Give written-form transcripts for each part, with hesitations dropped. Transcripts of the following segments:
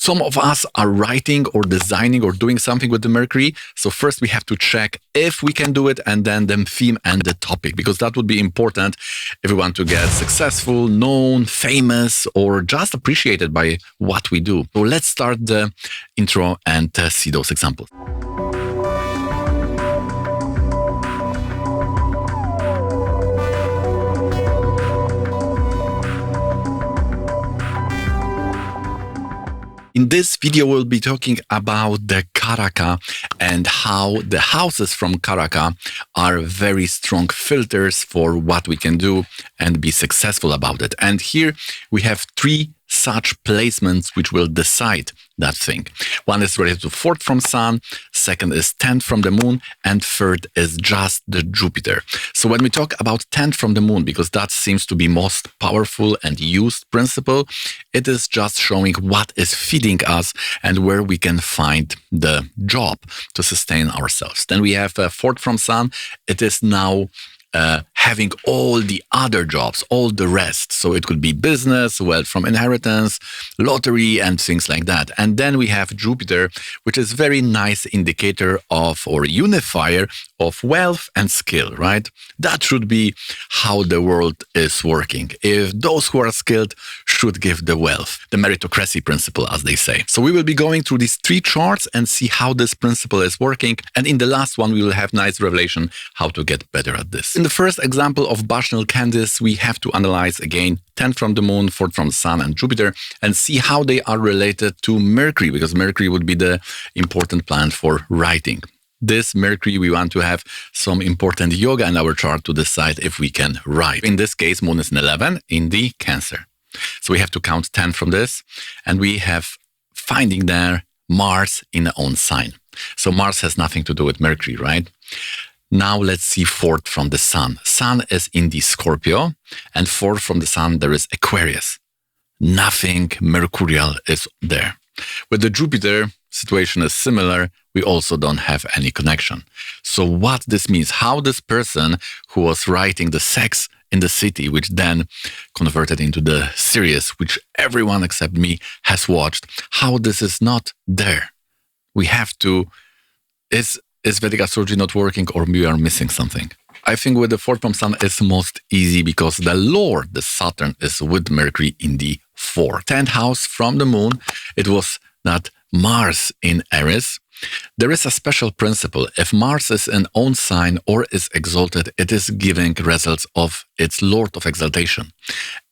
some of us are writing or designing or doing something with the Mercury. So first we have to check if we can do it, and then the theme and the topic, because that would be important if we want to get successful, known, famous, or just appreciated by what we do. So let's start the intro and see those examples. In this video, we'll be talking about the karaka and how the houses from karaka are very strong filters for what we can do and be successful about it. And here we have three such placements which will decide that thing. One is related to fourth from sun, second is 10th from the moon, and third is just the Jupiter. So when we talk about 10th from the moon, because that seems to be most powerful and used principle, it is just showing what is feeding us and where we can find the job to sustain ourselves. Then we have fourth from sun. It is now having all the other jobs, all the rest. So it could be business, wealth from inheritance, lottery, and things like that. And then we have Jupiter, which is very nice indicator of, or unifier of wealth and skill, right? That should be how the world is working. If those who are skilled should give the wealth, the meritocracy principle, as they say. So we will be going through these three charts and see how this principle is working. And in the last one, we will have nice revelation how to get better at this. In the first example of Bashnal Candis, we have to analyze again 10th from the moon, 4th from the sun and Jupiter, and see how they are related to Mercury, because Mercury would be the important planet for writing. This Mercury, we want to have some important yoga in our chart to decide if we can write. In this case, moon is in 11 in the Cancer. So we have to count 10 from this, and we have finding there Mars in the own sign. So Mars has nothing to do with Mercury, right? Now let's see fourth from the sun. Sun is in the Scorpio, and fourth from the sun there is Aquarius. Nothing mercurial is there. With the Jupiter, situation is similar. We also don't have any connection. So what this means, how this person who was writing the Sex in the City, which then converted into the series, which everyone except me has watched, how this is not there. We have to, is Vedic astrology not working, or we are missing something? I think with the fourth from sun is most easy because the Lord, the Saturn, is with Mercury in the fourth. 10th house from the moon, it was that Mars in Aries. There is a special principle. If Mars is an own sign or is exalted, it is giving results of its Lord of exaltation.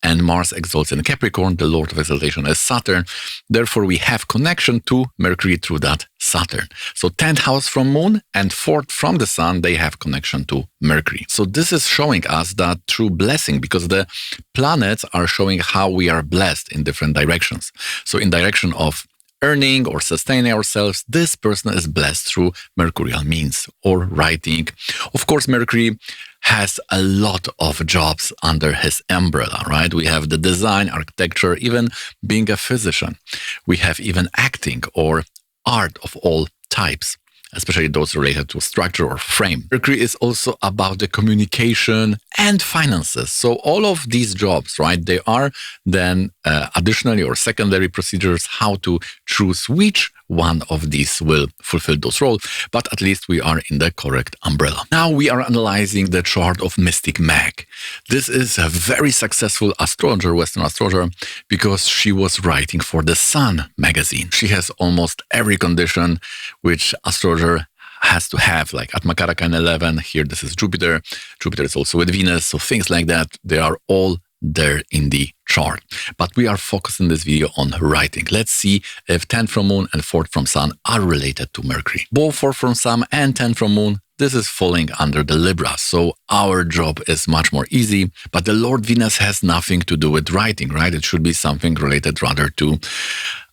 And Mars exalts in Capricorn, the Lord of exaltation is Saturn. Therefore, we have connection to Mercury through that Saturn. So 10th house from moon and 4th from the sun, they have connection to Mercury. So this is showing us that true blessing, because the planets are showing how we are blessed in different directions. So in direction of earning or sustaining ourselves, this person is blessed through mercurial means or writing. Of course, Mercury has a lot of jobs under his umbrella, right? We have the design, architecture, even being a physician. We have even acting or art of all types, especially those related to structure or frame. Mercury is also about the communication and finances. So all of these jobs, right, they are then additionally or secondary procedures how to choose which one of these will fulfill those roles, but at least we are in the correct umbrella. Now we are analyzing the chart of Mystic Meg. This is a very successful astrologer, Western astrologer, because she was writing for the Sun magazine. She has almost every condition which astrologer has to have, like Atma Karaka in 11, here this is Jupiter. Jupiter is also with Venus, so things like that, they are all there in the chart. But we are focusing this video on writing. Let's see if 10th from moon and 4th from sun are related to Mercury. Both 4th from sun and 10th from moon, this is falling under the Libra, so our job is much more easy. But the Lord Venus has nothing to do with writing, right? It should be something related rather to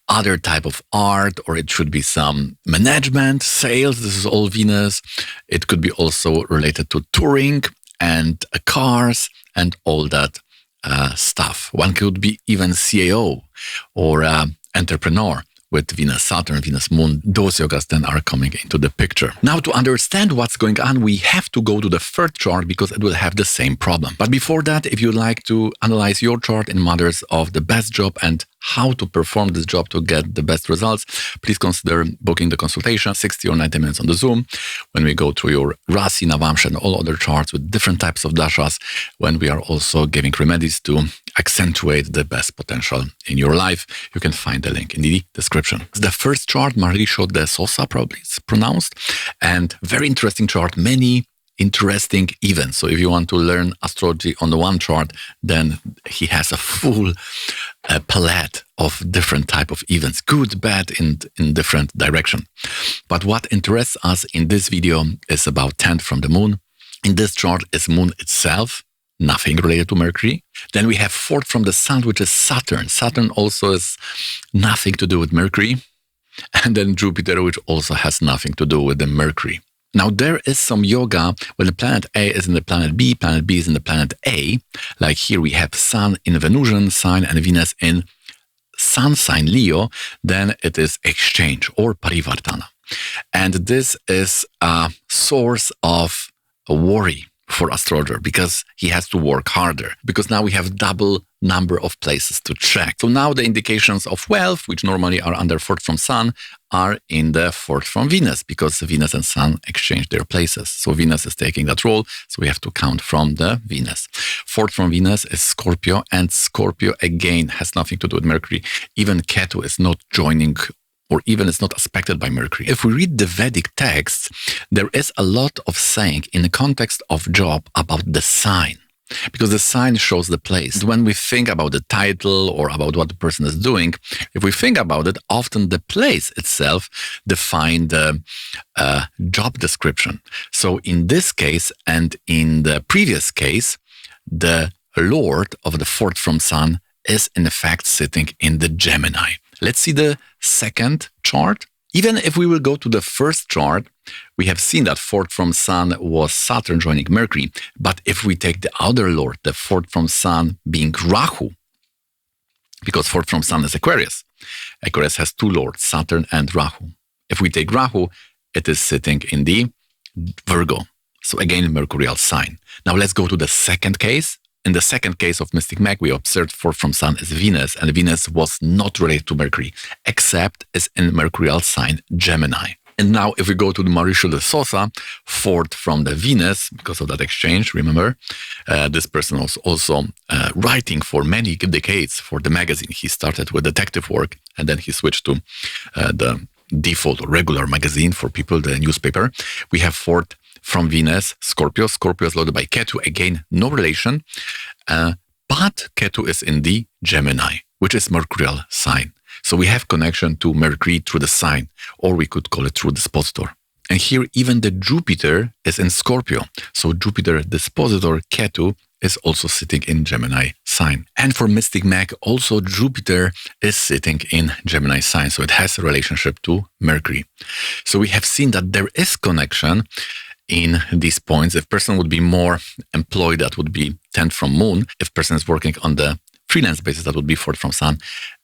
other type of art, or it should be some management, sales. This is all Venus. It could be also related to touring and cars and all that stuff. One could be even CAO or entrepreneur with Venus, Saturn, Venus, Moon. Those yogas then are coming into the picture. Now, to understand what's going on, we have to go to the third chart because it will have the same problem. But before that, if you'd like to analyze your chart in matters of the best job and how to perform this job to get the best results, please consider booking the consultation, 60 or 90 minutes on the Zoom, when we go through your Rasi, Navamsha, and all other charts with different types of dashas, when we are also giving remedies to accentuate the best potential in your life. You can find the link in the description. The first chart, Marisho de Sosa, probably it's pronounced, and very interesting chart, many interesting events. So if you want to learn astrology on the one chart, then he has a full palette of different type of events, good, bad, in different direction. But what interests us in this video is about 10th from the moon. In this chart is moon itself, nothing related to Mercury. Then we have 4th from the sun, which is Saturn. Saturn also is nothing to do with Mercury. And then Jupiter, which also has nothing to do with the Mercury. Now, there is some yoga when the planet A is in the planet B is in the planet A. Like here we have Sun in Venusian sign and Venus in Sun sign Leo. Then it is exchange or parivartana. And this is a source of worry for astrologer because he has to work harder, because now we have double number of places to check. So now the indications of wealth, which normally are under 4th from Sun, are in the 4th from Venus, because Venus and Sun exchange their places. So Venus is taking that role, so we have to count from the Venus. 4th from Venus is Scorpio, and Scorpio again has nothing to do with Mercury. Even Ketu is not joining, or even it's not aspected by Mercury. If we read the Vedic texts, there is a lot of saying in the context of job about the sign, because the sign shows the place. When we think about the title or about what the person is doing, if we think about it, often the place itself defines the job description. So in this case and in the previous case, the Lord of the 4th from Sun is in fact sitting in the Gemini. Let's see the second chart. Even if we will go to the first chart, we have seen that 4th from Sun was Saturn joining Mercury. But if we take the other Lord, the 4th from Sun being Rahu, because 4th from Sun is Aquarius. Aquarius has 2 lords, Saturn and Rahu. If we take Rahu, it is sitting in the Virgo. So again, Mercurial sign. Now let's go to the second case. In the second case of Mystic Mag, we observed 4th from Sun is Venus, and Venus was not related to Mercury, except is in Mercurial sign Gemini. And now if we go to the Marisho de Sosa, 4th from the Venus, because of that exchange, remember, this person was also writing for many decades for the magazine. He started with detective work, and then he switched to the default or regular magazine for people, the newspaper. We have 4th from Venus, Scorpio. Scorpio is loaded by Ketu. Again, no relation. But Ketu is in the Gemini, which is Mercurial sign. So we have connection to Mercury through the sign, or we could call it through dispositor. And here, even the Jupiter is in Scorpio. So Jupiter dispositor, Ketu, is also sitting in Gemini sign. And for Mystic Mag, also Jupiter is sitting in Gemini sign. So it has a relationship to Mercury. So we have seen that there is connection in these points. If person would be more employed, that would be 10th from Moon. If person is working on the freelance basis, that would be 4th from Sun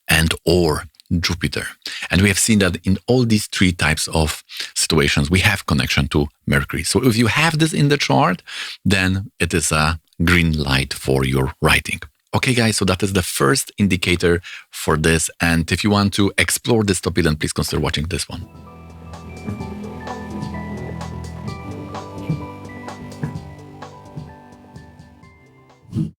and or Jupiter. And we have seen that in all these 3 types of situations, we have connection to Mercury. So if you have this in the chart, then it is a green light for your writing. Okay, guys, so that is the first indicator for this. And if you want to explore this topic, then please consider watching this one.